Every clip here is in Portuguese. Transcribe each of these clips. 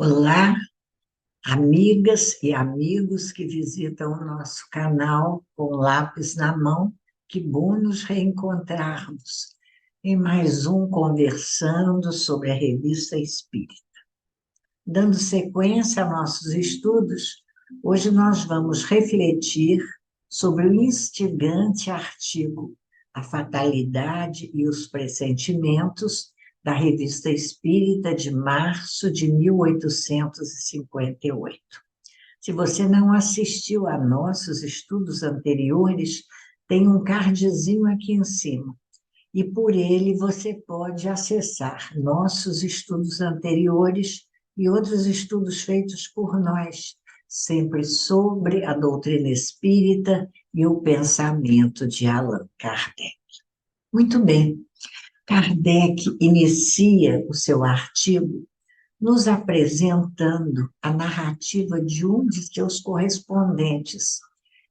Olá, amigas e amigos que visitam o nosso canal com lápis na mão. Que bom nos reencontrarmos em mais um Conversando sobre a Revista Espírita. Dando sequência a nossos estudos, hoje nós vamos refletir sobre o instigante artigo A Fatalidade e os Pressentimentos, da Revista Espírita de março de 1858. Se você não assistiu a nossos estudos anteriores, tem um cardzinho aqui em cima. E por ele você pode acessar nossos estudos anteriores e outros estudos feitos por nós, sempre sobre a doutrina espírita e o pensamento de Allan Kardec. Muito bem, Kardec inicia o seu artigo nos apresentando a narrativa de um de seus correspondentes,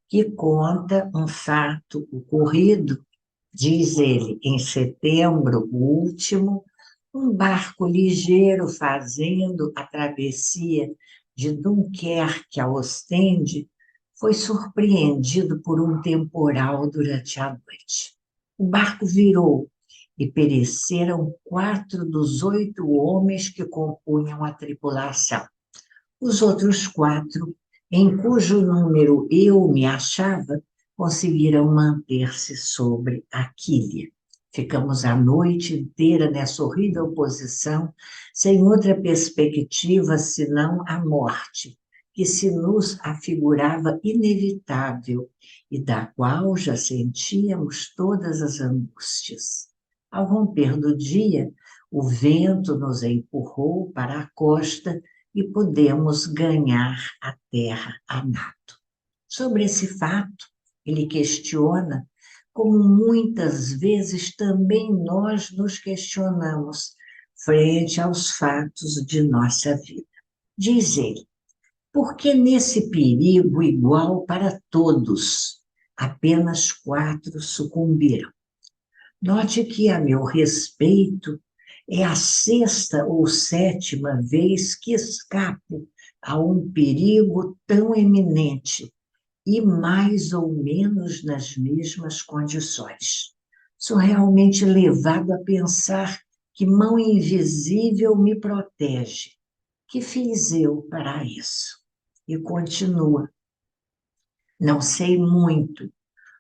que conta um fato ocorrido, diz ele, em setembro último, um barco ligeiro fazendo a travessia de Dunquerque a Ostende foi surpreendido por um temporal durante a noite. O barco virou e pereceram 4 dos 8 homens que compunham a tripulação. Os outros 4, em cujo número eu me achava, conseguiram manter-se sobre a quilha. Ficamos a noite inteira nessa horrível posição, sem outra perspectiva senão a morte, que se nos afigurava inevitável e da qual já sentíamos todas as angústias. Ao romper do dia, o vento nos empurrou para a costa e pudemos ganhar a terra a nado. Sobre esse fato, ele questiona como muitas vezes também nós nos questionamos frente aos fatos de nossa vida. Diz ele, porque nesse perigo igual para todos, apenas 4 sucumbiram? Note que, a meu respeito, é a 6ª ou 7ª vez que escapo a um perigo tão eminente e mais ou menos nas mesmas condições. Sou realmente levado a pensar que mão invisível me protege. Que fiz eu para isso? E continua. Não sei muito.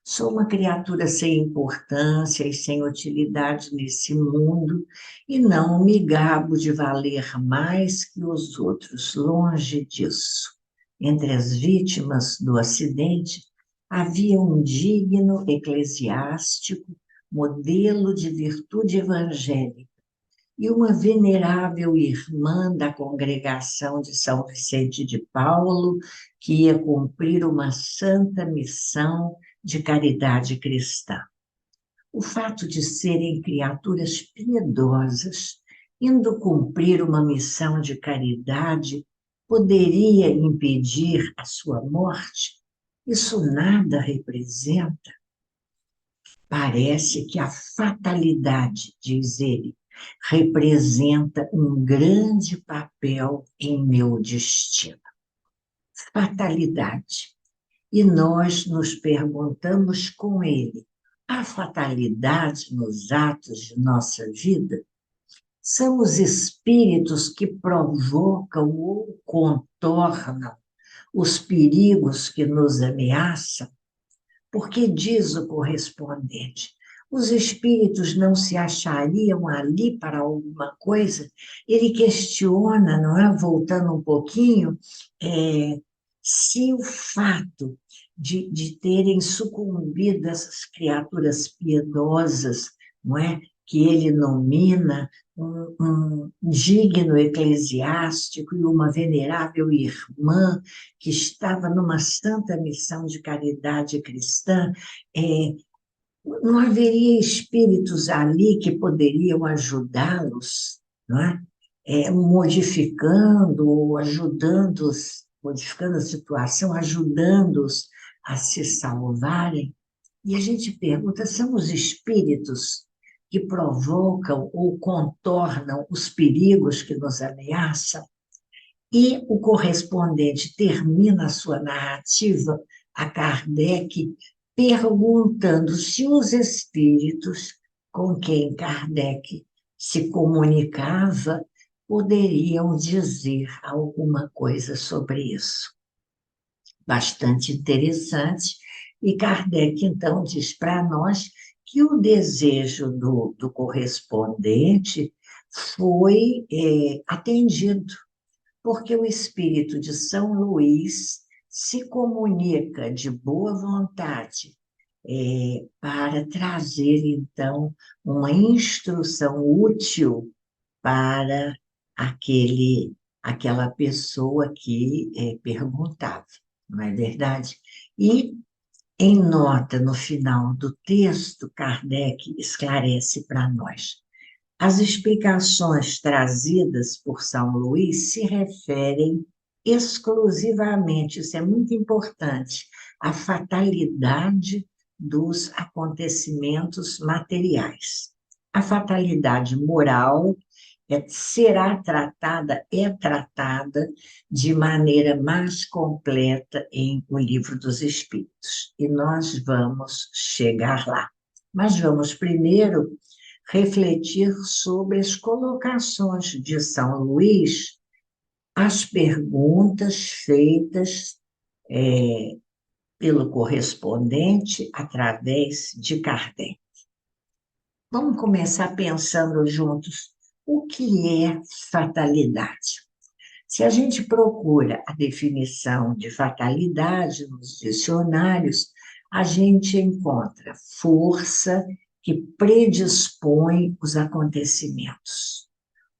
Sou uma criatura sem importância e sem utilidade nesse mundo e não me gabo de valer mais que os outros, longe disso. Entre as vítimas do acidente havia um digno eclesiástico, modelo de virtude evangélica, e uma venerável irmã da congregação de São Vicente de Paulo, que ia cumprir uma santa missão de caridade cristã. O fato de serem criaturas piedosas, indo cumprir uma missão de caridade, poderia impedir a sua morte? Isso nada representa. Parece que a fatalidade, diz ele, representa um grande papel em meu destino. Fatalidade. E nós nos perguntamos com ele, há fatalidade nos atos de nossa vida? São os espíritos que provocam ou contornam os perigos que nos ameaçam? Porque diz o correspondente, os espíritos não se achariam ali para alguma coisa? Ele questiona, não é? Voltando um pouquinho, se o fato de terem sucumbido essas criaturas piedosas, não é? Que ele nomina um digno eclesiástico e uma venerável irmã que estava numa santa missão de caridade cristã, não haveria espíritos ali que poderiam ajudá-los, não é? Modificando ou ajudando-os, modificando a situação, ajudando-os a se salvarem. E a gente pergunta, são os espíritos que provocam ou contornam os perigos que nos ameaçam? E o correspondente termina a sua narrativa a Kardec perguntando se os espíritos com quem Kardec se comunicava poderiam dizer alguma coisa sobre isso. Bastante interessante. E Kardec, então, diz para nós que o desejo do correspondente foi atendido, porque o espírito de São Luís se comunica de boa vontade para trazer, então, uma instrução útil para aquela pessoa que perguntava, não é verdade? E, em nota, no final do texto, Kardec esclarece para nós. As explicações trazidas por São Luís se referem exclusivamente, isso é muito importante, à fatalidade dos acontecimentos materiais. A fatalidade moral é tratada de maneira mais completa em O Livro dos Espíritos. E nós vamos chegar lá. Mas vamos primeiro refletir sobre as colocações de São Luís, as perguntas feitas pelo correspondente através de Kardec. Vamos começar pensando juntos o que é fatalidade. Se a gente procura a definição de fatalidade nos dicionários, a gente encontra força que predispõe os acontecimentos,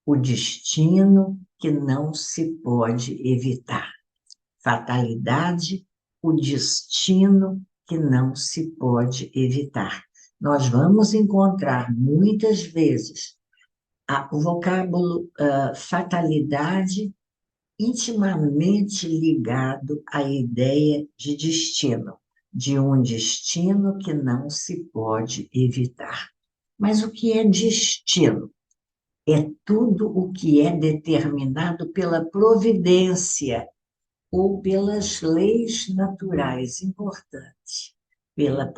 o destino que não se pode evitar. Fatalidade, o destino que não se pode evitar. Nós vamos encontrar muitas vezes o vocábulo fatalidade intimamente ligado à ideia de destino, de um destino que não se pode evitar. Mas o que é destino? É tudo o que é determinado pela providência ou pelas leis naturais, importante, pela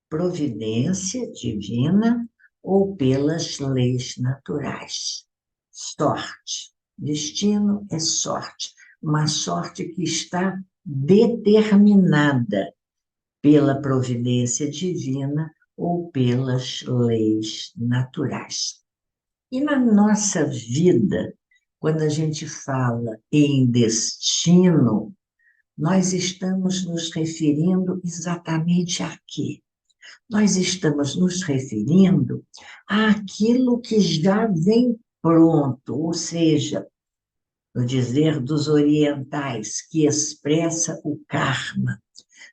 providência divina ou pelas leis naturais. Sorte. Destino é sorte, uma sorte que está determinada pela providência divina ou pelas leis naturais. E na nossa vida, quando a gente fala em destino, nós estamos nos referindo exatamente a quê? Nós estamos nos referindo àquilo que já vem pronto, ou seja, no dizer dos orientais, que expressa o karma,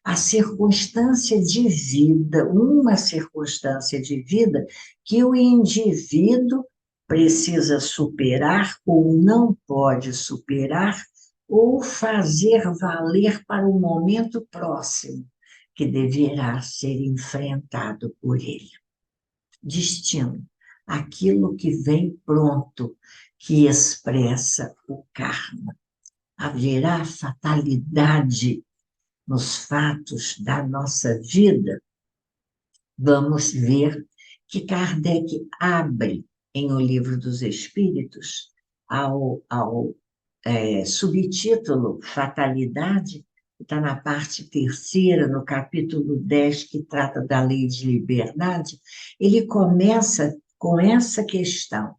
a circunstância de vida, uma circunstância de vida que o indivíduo precisa superar ou não pode superar, ou fazer valer para o momento próximo, que deverá ser enfrentado por ele. Destino, aquilo que vem pronto, que expressa o karma. Haverá fatalidade nos fatos da nossa vida? Vamos ver que Kardec abre em O Livro dos Espíritos, ao subtítulo Fatalidade, que está na parte terceira, no capítulo 10, que trata da lei de liberdade, ele começa com essa questão,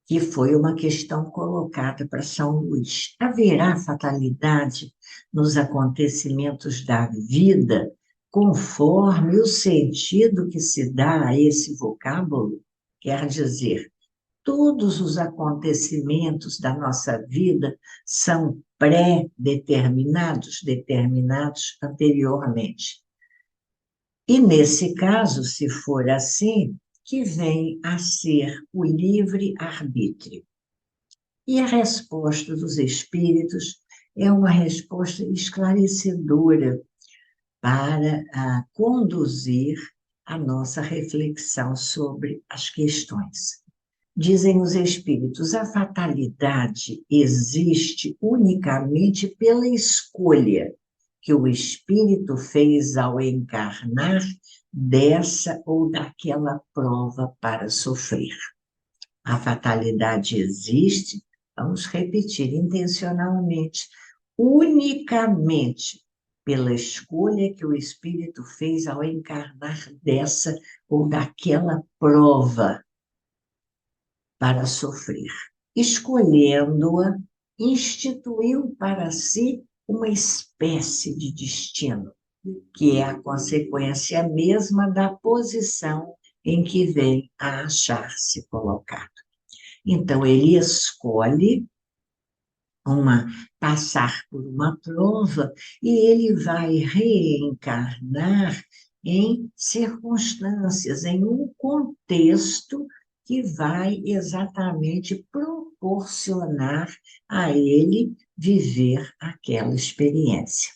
que foi uma questão colocada para São Luís. Haverá fatalidade nos acontecimentos da vida, conforme o sentido que se dá a esse vocábulo? Quer dizer, todos os acontecimentos da nossa vida são pré-determinados, determinados anteriormente. E, nesse caso, se for assim, que vem a ser o livre-arbítrio. E a resposta dos espíritos é uma resposta esclarecedora para conduzir a nossa reflexão sobre as questões. Dizem os espíritos, a fatalidade existe unicamente pela escolha que o espírito fez ao encarnar dessa ou daquela prova para sofrer. A fatalidade existe, vamos repetir intencionalmente, unicamente pela escolha que o espírito fez ao encarnar dessa ou daquela prova para sofrer. Escolhendo-a, instituiu para si uma espécie de destino, que é a consequência mesma da posição em que vem a achar-se colocado. Então, ele escolhe passar por uma prova e ele vai reencarnar em circunstâncias, em um contexto que vai exatamente proporcionar a ele viver aquela experiência.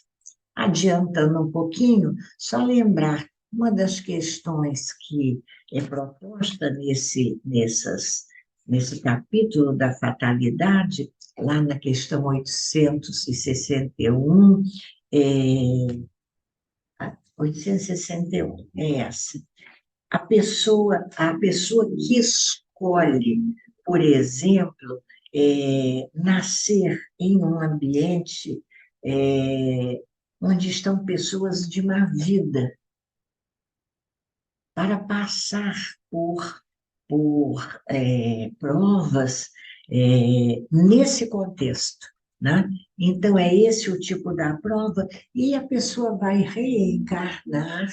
Adiantando um pouquinho, só lembrar uma das questões que é proposta nesse capítulo da fatalidade, lá na questão 861, 861, é essa. A pessoa que escolhe, por exemplo, nascer em um ambiente onde estão pessoas de má vida, para passar por provas nesse contexto, né? Então, é esse o tipo da prova, e a pessoa vai reencarnar,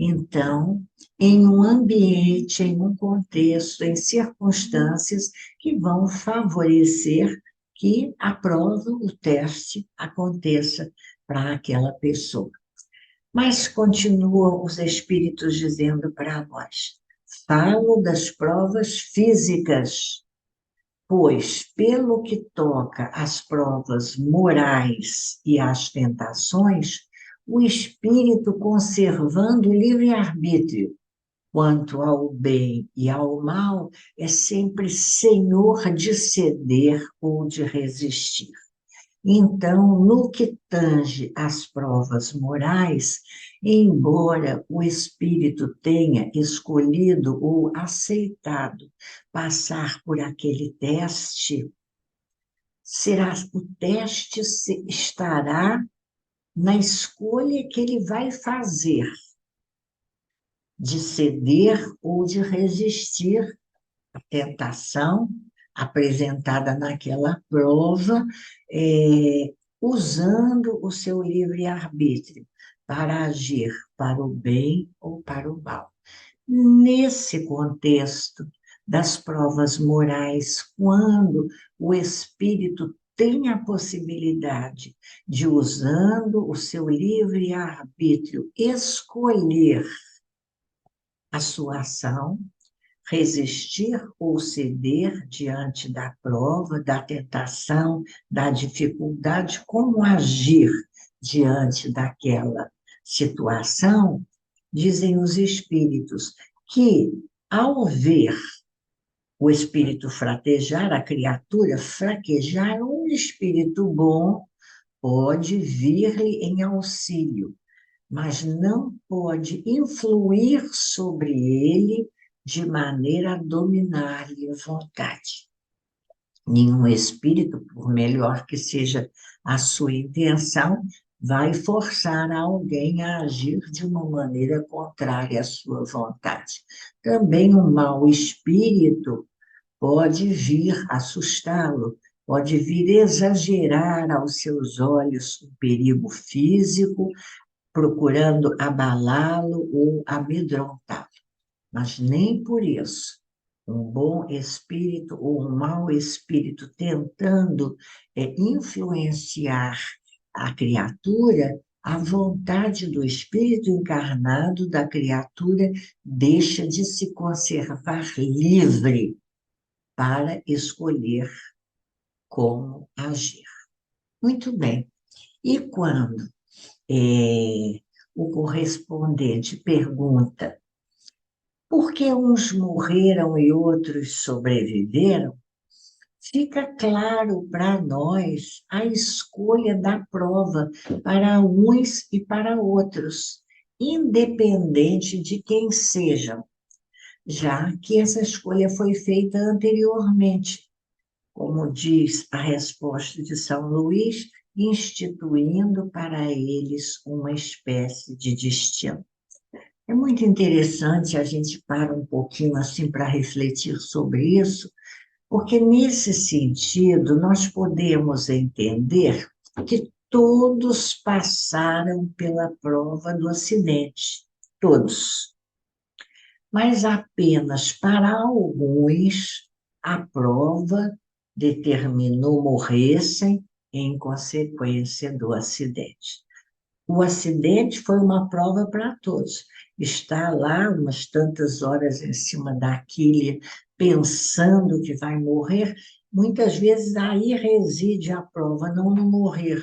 então, em um ambiente, em um contexto, em circunstâncias que vão favorecer que a prova, o teste, aconteça para aquela pessoa. Mas continuam os espíritos dizendo para nós: falo das provas físicas, pois, pelo que toca às provas morais e às tentações, o espírito, conservando o livre-arbítrio quanto ao bem e ao mal, é sempre senhor de ceder ou de resistir. Então, no que tange às provas morais, embora o espírito tenha escolhido ou aceitado passar por aquele teste, o teste estará na escolha que ele vai fazer de ceder ou de resistir à tentação apresentada naquela prova, usando o seu livre-arbítrio para agir para o bem ou para o mal. Nesse contexto das provas morais, quando o espírito tem a possibilidade de, usando o seu livre-arbítrio, escolher a sua ação, resistir ou ceder diante da prova, da tentação, da dificuldade, como agir diante daquela situação, dizem os espíritos que, ao ver o espírito fraquejar, a criatura fraquejar, um espírito bom pode vir-lhe em auxílio, mas não pode influir sobre ele de maneira a dominar-lhe a vontade. Nenhum espírito, por melhor que seja a sua intenção, vai forçar alguém a agir de uma maneira contrária à sua vontade. Também um mau espírito pode vir assustá-lo, pode vir exagerar aos seus olhos o perigo físico, procurando abalá-lo ou amedrontá-lo. Mas nem por isso um bom espírito ou um mau espírito tentando influenciar a criatura, a vontade do espírito encarnado da criatura deixa de se conservar livre para escolher como agir. Muito bem. E quando o correspondente pergunta Porque uns morreram e outros sobreviveram, fica claro para nós a escolha da prova para uns e para outros, independente de quem sejam, já que essa escolha foi feita anteriormente, como diz a resposta de São Luís, instituindo para eles uma espécie de destino. É muito interessante a gente parar um pouquinho assim para refletir sobre isso, porque nesse sentido nós podemos entender que todos passaram pela prova do acidente, todos, mas apenas para alguns a prova determinou morressem em consequência do acidente. O acidente foi uma prova para todos. Estar lá umas tantas horas em cima da quilha, pensando que vai morrer, muitas vezes aí reside a prova, não no morrer,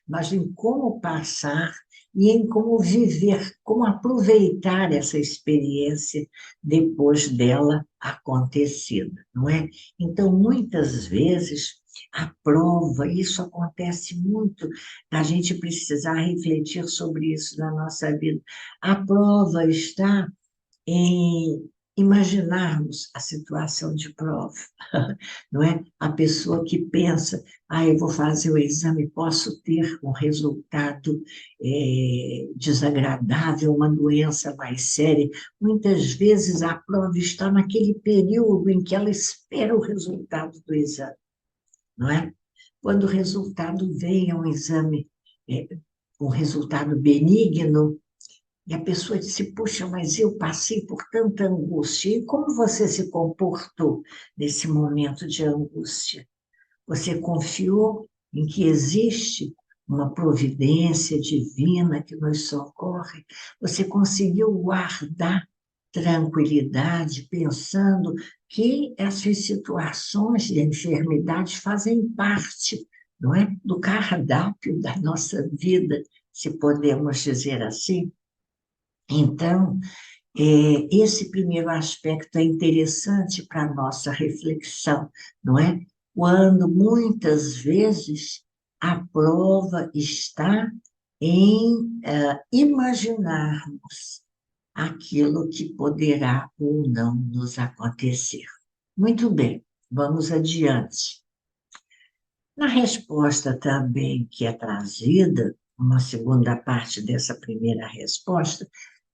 mas em como passar e em como viver, como aproveitar essa experiência depois dela acontecida, não é? Então, muitas vezes, a prova, isso acontece muito, a gente precisar refletir sobre isso na nossa vida. A prova está em imaginarmos a situação de prova, não é? A pessoa que pensa, eu vou fazer o exame, posso ter um resultado desagradável, uma doença mais séria. Muitas vezes a prova está naquele período em que ela espera o resultado do exame, não é? Quando o resultado vem, é um exame, é, um resultado benigno, e a pessoa disse, puxa, mas eu passei por tanta angústia. E como você se comportou nesse momento de angústia? Você confiou em que existe uma providência divina que nos socorre? Você conseguiu guardar tranquilidade, pensando que essas situações de enfermidade fazem parte, não é, do cardápio da nossa vida, se podemos dizer assim? Então, esse primeiro aspecto é interessante para a nossa reflexão, não é? Quando muitas vezes a prova está em imaginarmos aquilo que poderá ou não nos acontecer. Muito bem, vamos adiante. Na resposta também que é trazida, uma segunda parte dessa primeira resposta,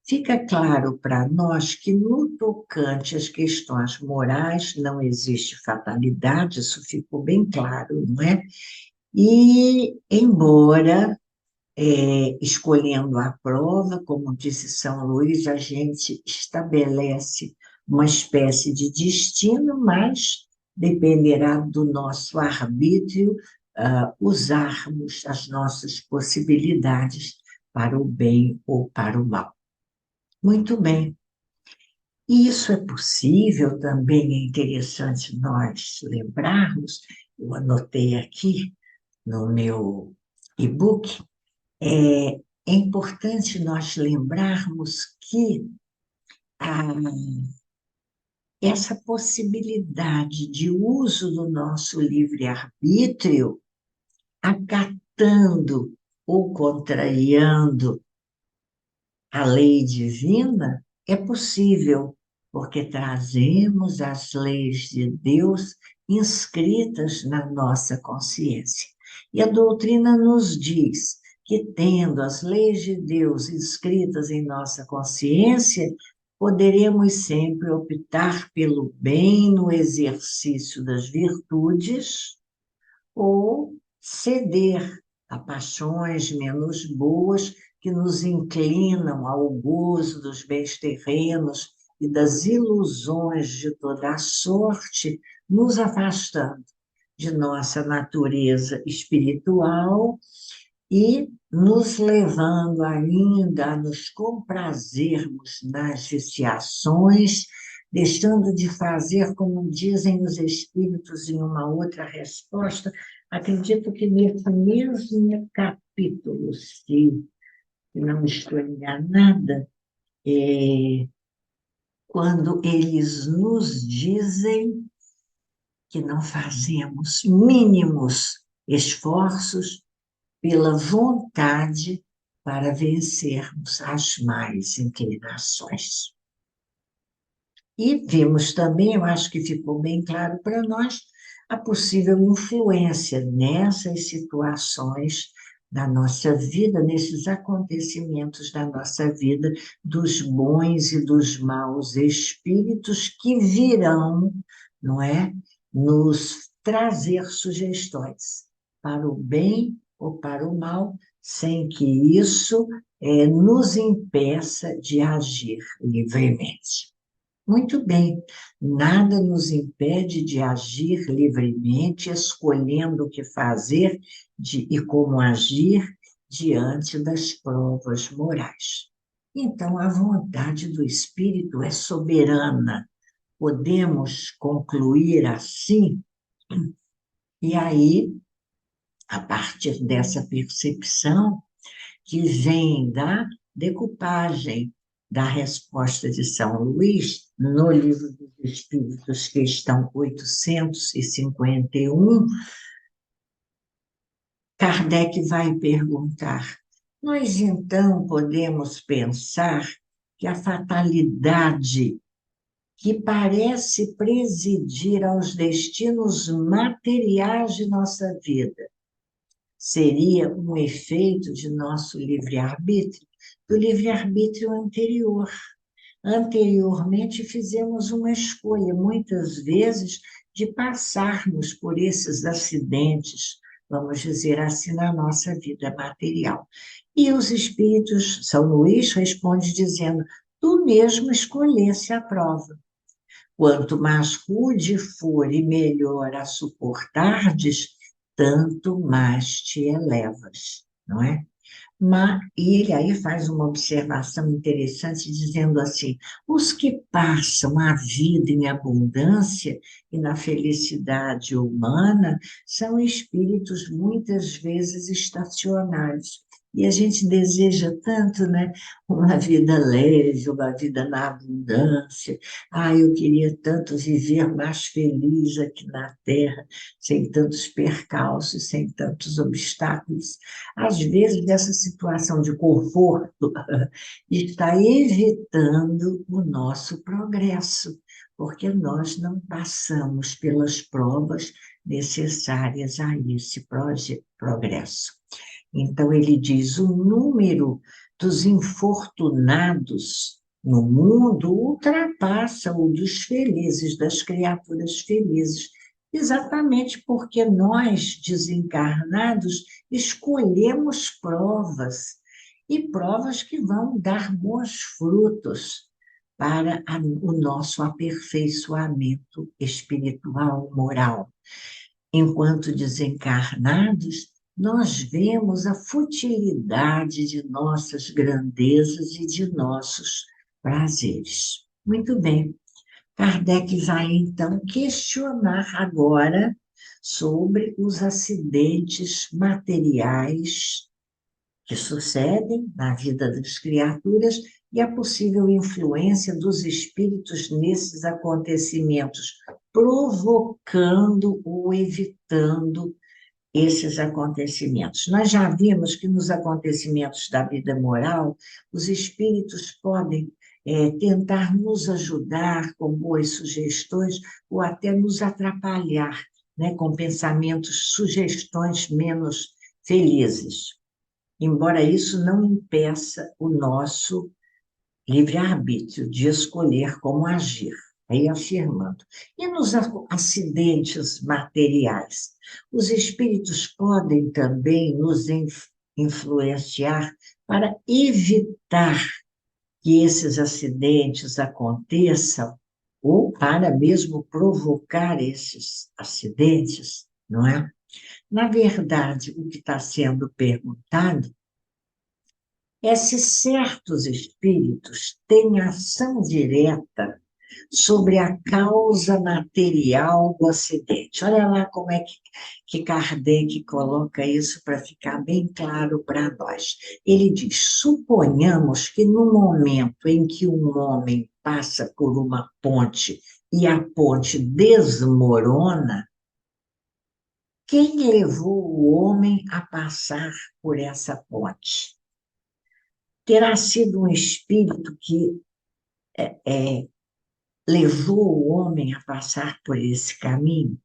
fica claro para nós que, no tocante às questões morais, não existe fatalidade, isso ficou bem claro, não é? E, embora escolhendo a prova, como disse São Luís, a gente estabelece uma espécie de destino, mas dependerá do nosso arbítrio usarmos as nossas possibilidades para o bem ou para o mal. Muito bem. E isso é possível, também é interessante nós lembrarmos, eu anotei aqui no meu e-book, é importante nós lembrarmos que ah, essa possibilidade de uso do nosso livre-arbítrio, acatando ou contrariando a lei divina, é possível, porque trazemos as leis de Deus inscritas na nossa consciência. E a doutrina nos diz que, tendo as leis de Deus inscritas em nossa consciência, poderemos sempre optar pelo bem no exercício das virtudes ou ceder a paixões menos boas que nos inclinam ao gozo dos bens terrenos e das ilusões de toda a sorte, nos afastando de nossa natureza espiritual e nos levando ainda a nos comprazermos nas viciações, deixando de fazer, como dizem os espíritos em uma outra resposta, acredito que nesse mesmo capítulo, se não estou enganada, quando eles nos dizem que não fazemos mínimos esforços pela vontade para vencermos as más inclinações. E vimos também, eu acho que ficou bem claro para nós, a possível influência nessas situações da nossa vida, nesses acontecimentos da nossa vida, dos bons e dos maus espíritos que virão, não é? Nos trazer sugestões para o bem ou para o mal, sem que isso nos impeça de agir livremente. Muito bem, nada nos impede de agir livremente, escolhendo o que fazer e como agir diante das provas morais. Então, a vontade do Espírito é soberana. Podemos concluir assim, e aí, a partir dessa percepção, que vem da decupagem da resposta de São Luís, no Livro dos Espíritos, questão 851, Kardec vai perguntar: nós então podemos pensar que a fatalidade que parece presidir aos destinos materiais de nossa vida seria um efeito de nosso livre-arbítrio, do livre-arbítrio anterior. Anteriormente, fizemos uma escolha, muitas vezes, de passarmos por esses acidentes, vamos dizer assim, na nossa vida material. E os espíritos, São Luís responde dizendo: tu mesmo escolhesse a prova. Quanto mais rude for e melhor a suportardes, tanto mais te elevas, não é? E ele aí faz uma observação interessante, dizendo assim: os que passam a vida em abundância e na felicidade humana são espíritos muitas vezes estacionários. E a gente deseja tanto, né? Uma vida leve, uma vida na abundância. Ah, eu queria tanto viver mais feliz aqui na Terra, sem tantos percalços, sem tantos obstáculos. Às vezes, essa situação de conforto está evitando o nosso progresso, porque nós não passamos pelas provas necessárias a esse progresso. Então, ele diz: o número dos infortunados no mundo ultrapassa o dos felizes, das criaturas felizes, exatamente porque nós, desencarnados, escolhemos provas, e provas que vão dar bons frutos para o nosso aperfeiçoamento espiritual, moral. Enquanto desencarnados, nós vemos a futilidade de nossas grandezas e de nossos prazeres. Muito bem. Kardec vai, então, questionar agora sobre os acidentes materiais que sucedem na vida das criaturas e a possível influência dos espíritos nesses acontecimentos, provocando ou evitando esses acontecimentos. Nós já vimos que nos acontecimentos da vida moral, os espíritos podem tentar nos ajudar com boas sugestões ou até nos atrapalhar, né, com pensamentos, sugestões menos felizes. Embora isso não impeça o nosso livre-arbítrio de escolher como agir, aí afirmando. E nos acidentes materiais, os espíritos podem também nos influenciar para evitar que esses acidentes aconteçam, ou para mesmo provocar esses acidentes, não é? Na verdade, o que está sendo perguntado é se certos espíritos têm ação direta sobre a causa material do acidente. Olha lá como é que Kardec coloca isso para ficar bem claro para nós. Ele diz: suponhamos que no momento em que um homem passa por uma ponte e a ponte desmorona, quem levou o homem a passar por essa ponte? Terá sido um espírito que levou o homem a passar por esse caminho?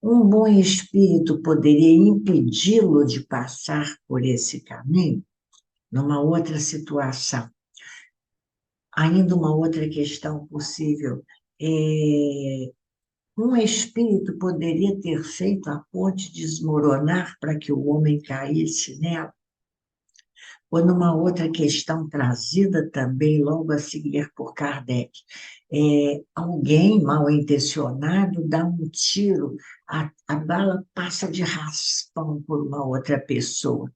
Um bom espírito poderia impedi-lo de passar por esse caminho? Numa outra situação, ainda uma outra questão possível, um espírito poderia ter feito a ponte desmoronar para que o homem caísse nela? Ou numa outra questão trazida também logo a seguir por Kardec, alguém mal intencionado dá um tiro, a bala passa de raspão por uma outra pessoa.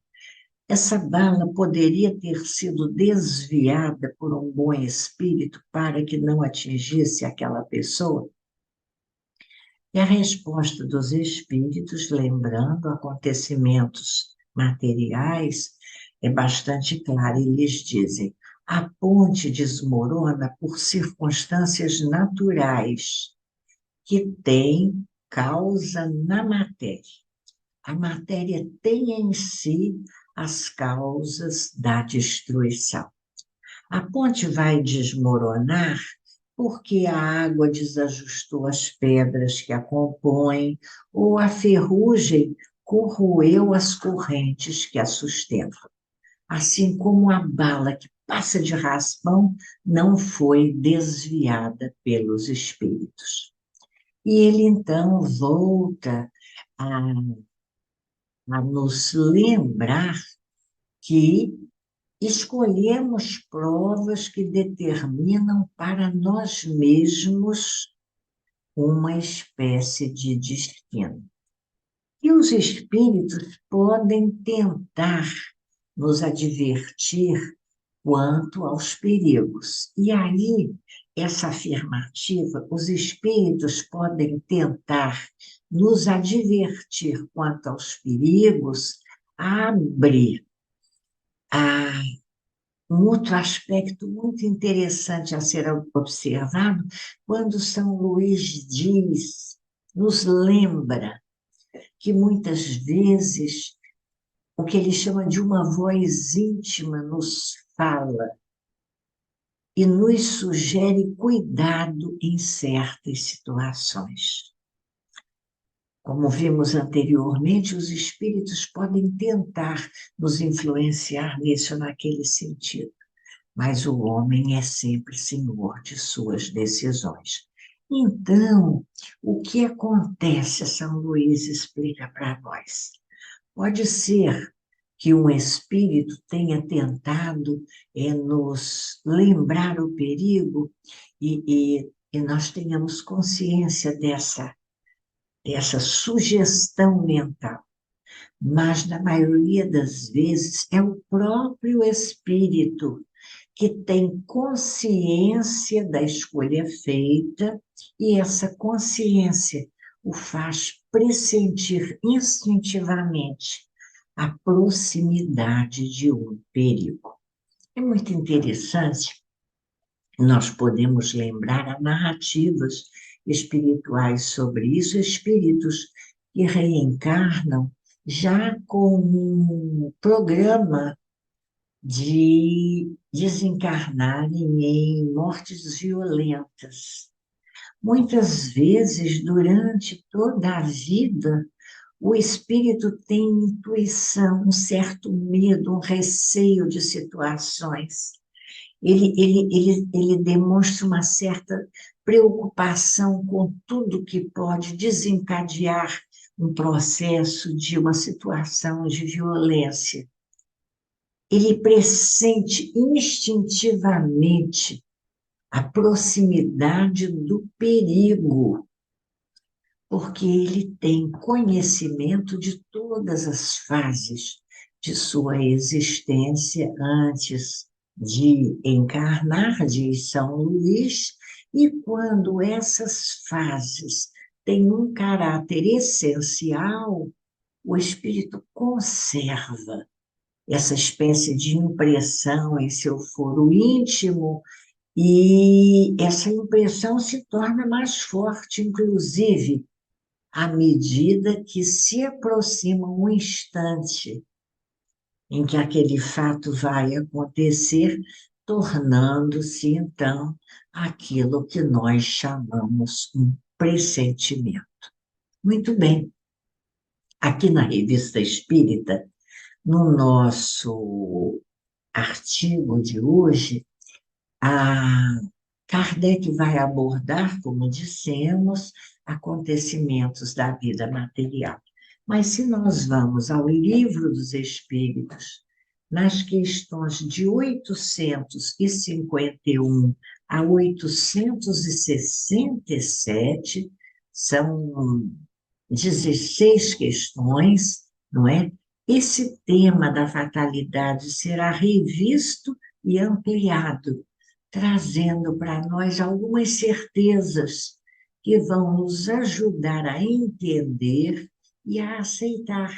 Essa bala poderia ter sido desviada por um bom espírito para que não atingisse aquela pessoa? E a resposta dos espíritos, lembrando acontecimentos materiais, é bastante clara. Eles dizem: a ponte desmorona por circunstâncias naturais que têm causa na matéria. A matéria tem em si as causas da destruição. A ponte vai desmoronar porque a água desajustou as pedras que a compõem, ou a ferrugem corroeu as correntes que a sustentam. Assim como a bala que passa de raspão não foi desviada pelos espíritos. E ele então volta a, a nos lembrar que escolhemos provas que determinam para nós mesmos uma espécie de destino. E os espíritos podem tentar nos advertir quanto aos perigos. E aí, essa afirmativa, os espíritos podem tentar nos advertir quanto aos perigos, abre um outro aspecto muito interessante a ser observado quando São Luís diz, nos lembra que muitas vezes o que ele chama de uma voz íntima nos fala e nos sugere cuidado em certas situações. Como vimos anteriormente, os espíritos podem tentar nos influenciar nisso ou naquele sentido, mas o homem é sempre senhor de suas decisões. Então, o que acontece, São Luís explica para nós? Pode ser que um espírito tenha tentado nos lembrar o perigo e nós tenhamos consciência dessa sugestão mental. Mas, na maioria das vezes, é o próprio espírito que tem consciência da escolha feita e essa consciência o faz pressentir instintivamente a proximidade de um perigo. É muito interessante, nós podemos lembrar as narrativas espirituais sobre isso, espíritos que reencarnam já com um programa de desencarnarem em mortes violentas. Muitas vezes, durante toda a vida, o espírito tem intuição, um certo medo, um receio de situações. Ele demonstra uma certa preocupação com tudo que pode desencadear um processo de uma situação de violência. Ele pressente instintivamente a proximidade do perigo, porque ele tem conhecimento de todas as fases de sua existência antes de encarnar, diz São Luís, e quando essas fases têm um caráter essencial, o espírito conserva essa espécie de impressão em seu foro íntimo E essa impressão se torna mais forte, inclusive, à medida que se aproxima um instante em que aquele fato vai acontecer, tornando-se, então, aquilo que nós chamamos um pressentimento. Muito bem. Aqui na Revista Espírita, no nosso artigo de hoje, a Kardec vai abordar, como dissemos, acontecimentos da vida material. Mas se nós vamos ao Livro dos Espíritos, nas questões de 851 a 867, são 16 questões, não é? Esse tema da fatalidade será revisto e ampliado, trazendo para nós algumas certezas que vão nos ajudar a entender e a aceitar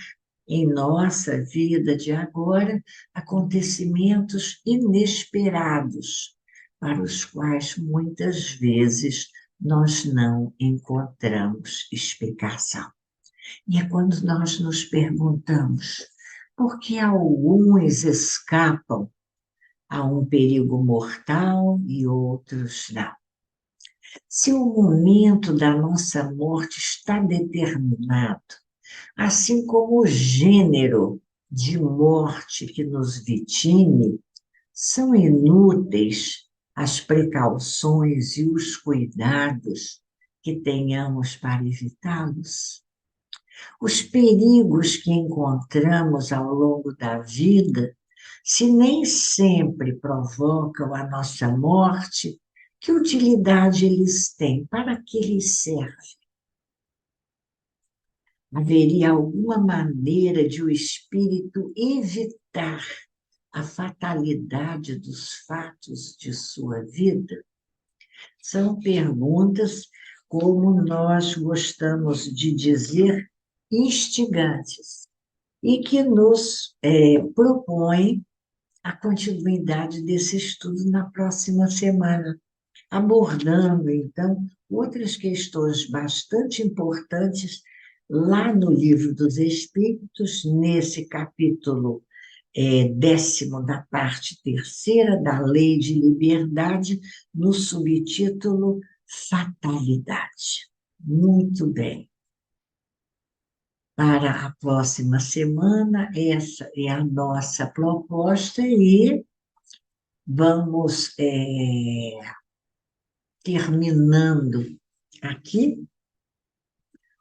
em nossa vida de agora acontecimentos inesperados, para os quais muitas vezes nós não encontramos explicação. E é quando nós nos perguntamos por que alguns escapam a um perigo mortal e outros não. Se o momento da nossa morte está determinado, assim como o gênero de morte que nos vitime, são inúteis as precauções e os cuidados que tenhamos para evitá-los. Os perigos que encontramos ao longo da vida, se nem sempre provocam a nossa morte, que utilidade eles têm? Para que eles servem? Haveria alguma maneira de o espírito evitar a fatalidade dos fatos de sua vida? São perguntas, como nós gostamos de dizer, instigantes, e que nos propõem a continuidade desse estudo na próxima semana, abordando, então, outras questões bastante importantes lá no Livro dos Espíritos, nesse capítulo 10º da parte terceira da Lei de Liberdade, no subtítulo Fatalidade. Muito bem. Para a próxima semana, essa é a nossa proposta e vamos terminando aqui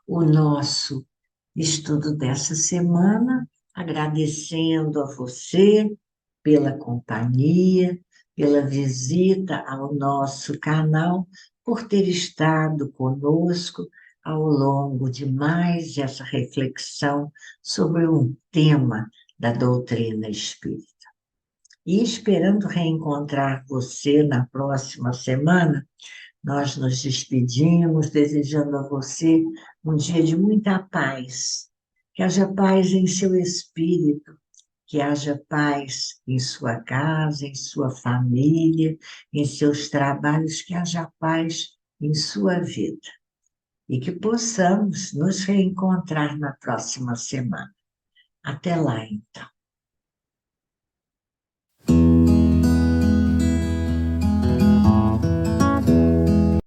o nosso estudo dessa semana, agradecendo a você pela companhia, pela visita ao nosso canal, por ter estado conosco ao longo de mais essa reflexão sobre um tema da doutrina espírita. E esperando reencontrar você na próxima semana, nós nos despedimos, desejando a você um dia de muita paz, que haja paz em seu espírito, que haja paz em sua casa, em sua família, em seus trabalhos, que haja paz em sua vida. E que possamos nos reencontrar na próxima semana. Até lá, então.